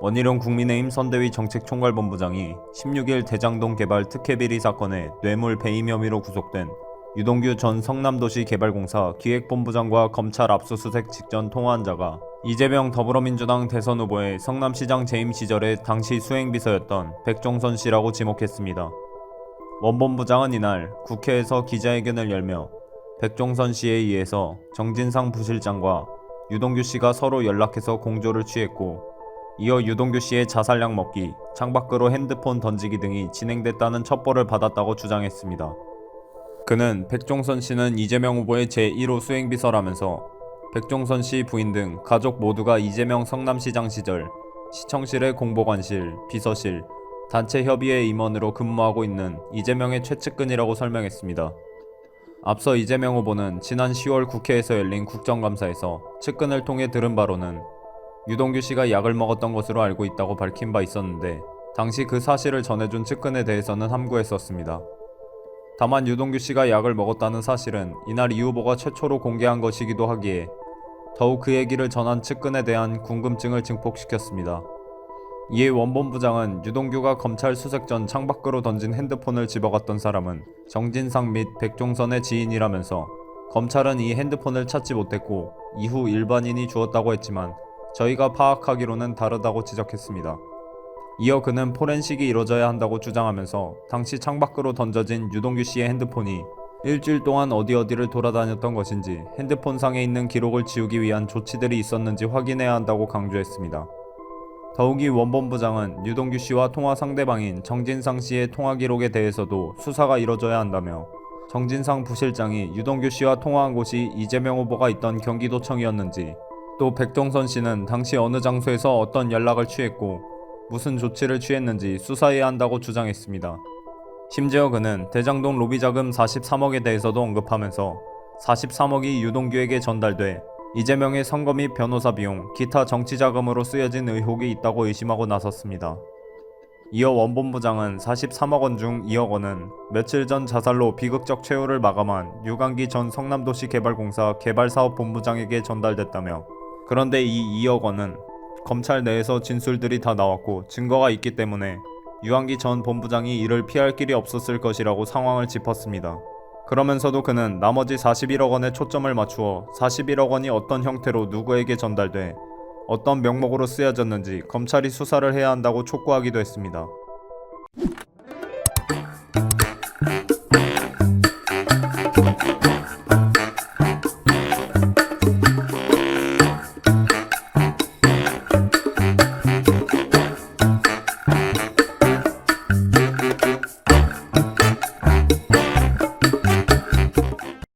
원희룡 국민의힘 선대위 정책총괄본부장이 16일 대장동 개발 특혜비리 사건의 뇌물 배임 혐의로 구속된 유동규 전 성남도시개발공사 기획본부장과 검찰 압수수색 직전 통화한 자가 이재명 더불어민주당 대선 후보의 성남시장 재임 시절의 당시 수행비서였던 백종선 씨라고 지목했습니다. 원 본부장은 이날 국회에서 기자회견을 열며 백종선 씨에 의해서 정진상 부실장과 유동규 씨가 서로 연락해서 공조를 취했고, 이어 유동규 씨의 자살약 먹기, 창밖으로 핸드폰 던지기 등이 진행됐다는 첩보를 받았다고 주장했습니다. 그는 백종선 씨는 이재명 후보의 제1호 수행비서라면서 백종선 씨 부인 등 가족 모두가 이재명 성남시장 시절 시청실의 공보관실, 비서실, 단체 협의회 임원으로 근무하고 있는 이재명의 최측근이라고 설명했습니다. 앞서 이재명 후보는 지난 10월 국회에서 열린 국정감사에서 측근을 통해 들은 바로는 유동규 씨가 약을 먹었던 것으로 알고 있다고 밝힌 바 있었는데, 당시 그 사실을 전해준 측근에 대해서는 함구했었습니다. 다만 유동규 씨가 약을 먹었다는 사실은 이날 이 후보가 최초로 공개한 것이기도 하기에 더욱 그 얘기를 전한 측근에 대한 궁금증을 증폭시켰습니다. 이에 원 본부장은 유동규가 검찰 수색 전 창밖으로 던진 핸드폰을 집어갔던 사람은 정진상 및 백종선의 지인이라면서 검찰은 이 핸드폰을 찾지 못했고 이후 일반인이 주었다고 했지만 저희가 파악하기로는 다르다고 지적했습니다. 이어 그는 포렌식이 이뤄져야 한다고 주장하면서 당시 창밖으로 던져진 유동규 씨의 핸드폰이 일주일 동안 어디를 돌아다녔던 것인지, 핸드폰상에 있는 기록을 지우기 위한 조치들이 있었는지 확인해야 한다고 강조했습니다. 더욱이 원 본부장은 유동규 씨와 통화 상대방인 정진상 씨의 통화 기록에 대해서도 수사가 이뤄져야 한다며, 정진상 부실장이 유동규 씨와 통화한 곳이 이재명 후보가 있던 경기도청이었는지, 또 백종선 씨는 당시 어느 장소에서 어떤 연락을 취했고 무슨 조치를 취했는지 수사해야 한다고 주장했습니다. 심지어 그는 대장동 로비 자금 43억에 대해서도 언급하면서 43억이 유동규에게 전달돼 이재명의 선거 및 변호사 비용, 기타 정치 자금으로 쓰여진 의혹이 있다고 의심하고 나섰습니다. 이어 원 본부장은 43억 원 중 2억 원은 며칠 전 자살로 비극적 최후를 마감한 유관기 전 성남도시개발공사 개발사업본부장에게 전달됐다며, 그런데 이 2억 원은 검찰 내에서 진술들이 다 나왔고 증거가 있기 때문에 유한기 전 본부장이 이를 피할 길이 없었을 것이라고 상황을 짚었습니다. 그러면서도 그는 나머지 41억 원에 초점을 맞추어 41억 원이 어떤 형태로 누구에게 전달돼 어떤 명목으로 쓰여졌는지 검찰이 수사를 해야 한다고 촉구하기도 했습니다.